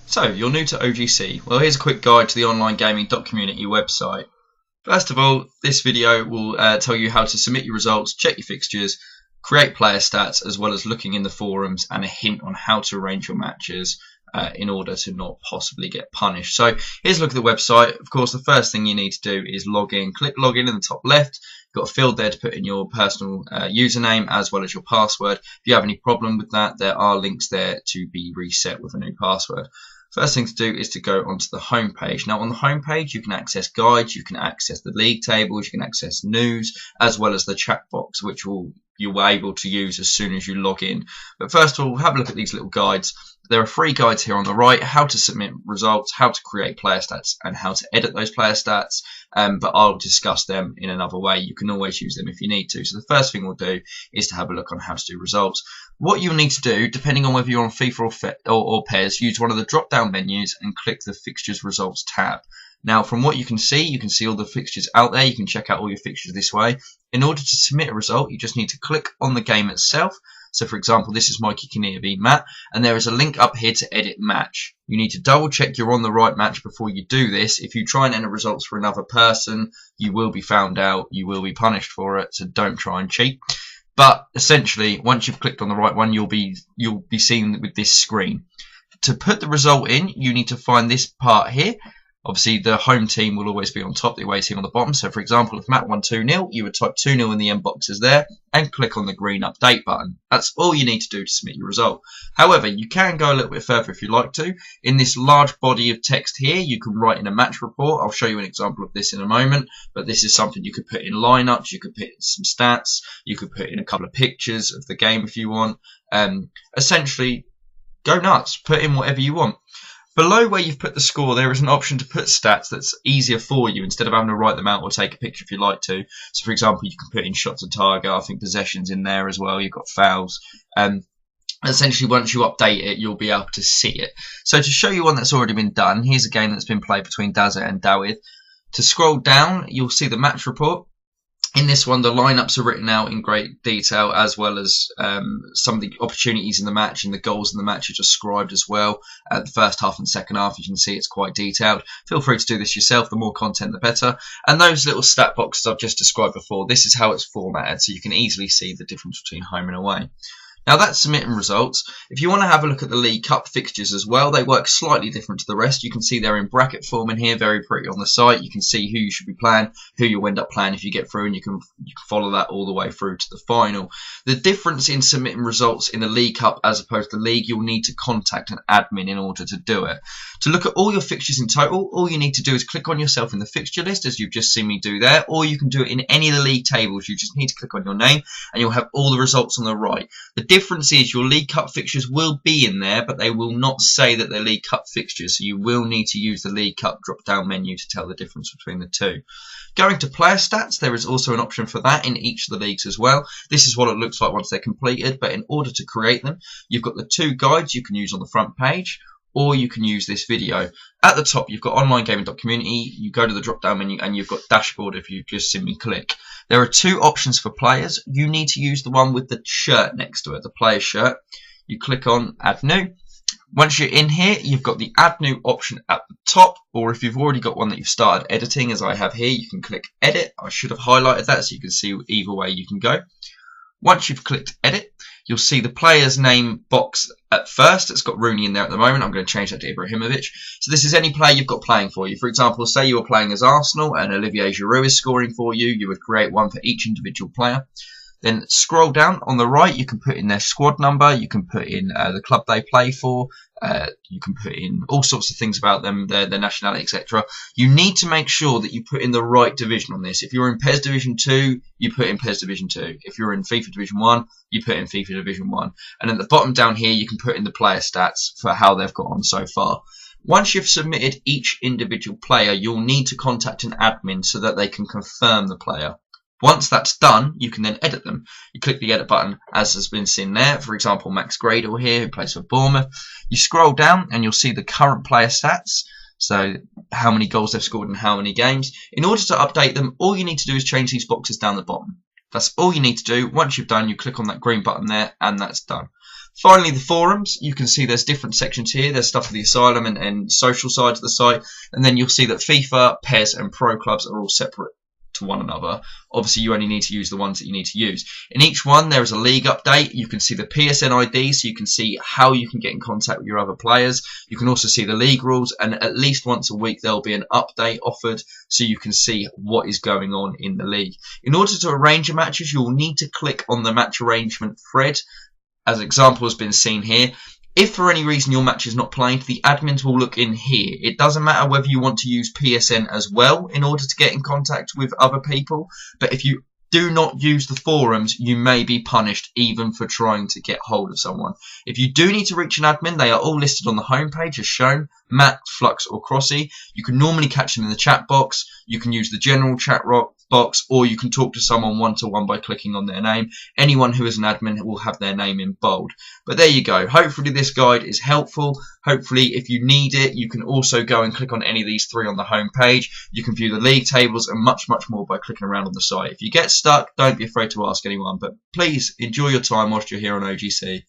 So, you're new to OGC. Well, here's a quick guide to the onlinegaming.community website. First of all, this video will tell you how to submit your results, check your fixtures, create player stats, as well as looking in the forums and a hint on how to arrange your matches in order to not possibly get punished. So, here's a look at the website. Of course, the first thing you need to do is log in. Click login in the top left. You've got a field there to put in your personal username as well as your password. If you have any problem with that, there are links there to be reset with a new password. First thing to do is to go onto the home page. Now on the home page you can access guides, you can access the league tables, you can access news, as well as the chat box, which you were able to use as soon as you log in. But first of all, have a look at these little guides. There are 3 guides here on the right: how to submit results, how to create player stats, and how to edit those player stats. But I'll discuss them in another way. You can always use them if you need to. So the first thing we'll do is to have a look on how to do results. What you'll need to do, depending on whether you're on FIFA or PES, use one of the drop-down menus and click the Fixtures Results tab. Now, from what you can see all the fixtures out there. You can check out all your fixtures this way. In order to submit a result, you just need to click on the game itself. So, for example, this is Mikey Kinnear v Matt, and there is a link up here to edit match. You need to double check you're on the right match before you do this. If you try and enter results for another person, you will be found out. You will be punished for it, so don't try and cheat. But essentially, once you've clicked on the right one, you'll be seen with this screen. To put the result in, you need to find this part here. Obviously, the home team will always be on top, the away team on the bottom. So, for example, if Matt won 2-0, you would type 2-0 in the end boxes there and click on the green update button. That's all you need to do to submit your result. However, you can go a little bit further if you like to. In this large body of text here, you can write in a match report. I'll show you an example of this in a moment, but this is something you could put in lineups, you could put in some stats, you could put in a couple of pictures of the game if you want. Essentially, go nuts, put in whatever you want. Below where you've put the score, there is an option to put stats that's easier for you instead of having to write them out or take a picture if you like to. So, for example, you can put in shots on target. I think possessions in there as well. You've got fouls. Essentially, once you update it, you'll be able to see it. So, to show you one that's already been done, here's a game that's been played between Dazza and Dawid. To scroll down, you'll see the match report. In this one, the lineups are written out in great detail, as well as some of the opportunities in the match and the goals in the match are described as well. The first half and second half, you can see it's quite detailed. Feel free to do this yourself. The more content, the better. And those little stat boxes I've just described before, this is how it's formatted, so you can easily see the difference between home and away. Now that's submitting results. If you want to have a look at the League Cup fixtures as well, they work slightly different to the rest. You can see they're in bracket form in here, very pretty on the site. You can see who you should be playing, who you'll end up playing if you get through, and you can follow that all the way through to the final. The difference in submitting results in the League Cup as opposed to League, you'll need to contact an admin in order to do it. To look at all your fixtures in total, all you need to do is click on yourself in the fixture list, as you've just seen me do there, or you can do it in any of the league tables. You just need to click on your name, and you'll have all the results on the right. The difference is your League Cup fixtures will be in there, but they will not say that they're League Cup fixtures, so you will need to use the League Cup drop-down menu to tell the difference between the two. Going to player stats, there is also an option for that in each of the leagues as well. This is what it looks like once they're completed, but in order to create them, you've got the 2 guides you can use on the front page, or you can use this video. At the top, you've got onlinegaming.community. You go to the drop-down menu, and you've got dashboard if you just simply click. There are 2 options for players. You need to use the one with the shirt next to it, the player shirt. You click on Add New. Once you're in here, you've got the Add New option at the top, or if you've already got one that you've started editing, as I have here, you can click Edit. I should have highlighted that so you can see either way you can go. Once you've clicked Edit, you'll see the player's name box at first. It's got Rooney in there at the moment. I'm going to change that to Ibrahimovic. So this is any player you've got playing for you. For example, say you were playing as Arsenal and Olivier Giroud is scoring for you. You would create one for each individual player. Then scroll down on the right. You can put in their squad number. You can put in the club they play for. You can put in all sorts of things about them, their nationality, etc. You need to make sure that you put in the right division on this. If you're in PES Division 2, you put in PES Division 2. If you're in FIFA Division 1, you put in FIFA Division 1. And at the bottom down here, you can put in the player stats for how they've got on so far. Once you've submitted each individual player, you'll need to contact an admin so that they can confirm the player. Once that's done, you can then edit them. You click the edit button, as has been seen there. For example, Max Gradle here, who plays for Bournemouth. You scroll down and you'll see the current player stats. So how many goals they've scored in how many games. In order to update them, all you need to do is change these boxes down the bottom. That's all you need to do. Once you've done, you click on that green button there, and that's done. Finally, the forums. You can see there's different sections here. There's stuff for the asylum and social sides of the site. And then you'll see that FIFA, PES and Pro Clubs are all separate to one another. Obviously, you only need to use the ones that you need to use. In each one, there is a league update. You can see the PSN ID, so you can see how you can get in contact with your other players. You can also see the league rules, and at least once a week, there'll be an update offered, so you can see what is going on in the league. In order to arrange your matches, you'll need to click on the match arrangement thread, as example has been seen here. If for any reason your match is not playing, the admins will look in here. It doesn't matter whether you want to use PSN as well in order to get in contact with other people, but if you do not use the forums, you may be punished even for trying to get hold of someone. If you do need to reach an admin, they are all listed on the homepage as shown, Matt, Flux or Crossy. You can normally catch them in the chat box, you can use the general chat box, or you can talk to someone one-to-one by clicking on their name. Anyone who is an admin will have their name in bold. But there you go. Hopefully this guide is helpful. Hopefully if you need it, you can also go and click on any of these three on the home page. You can view the league tables and much more by clicking around on the site. If you get stuck, don't be afraid to ask anyone, but please enjoy your time whilst you're here on OGC.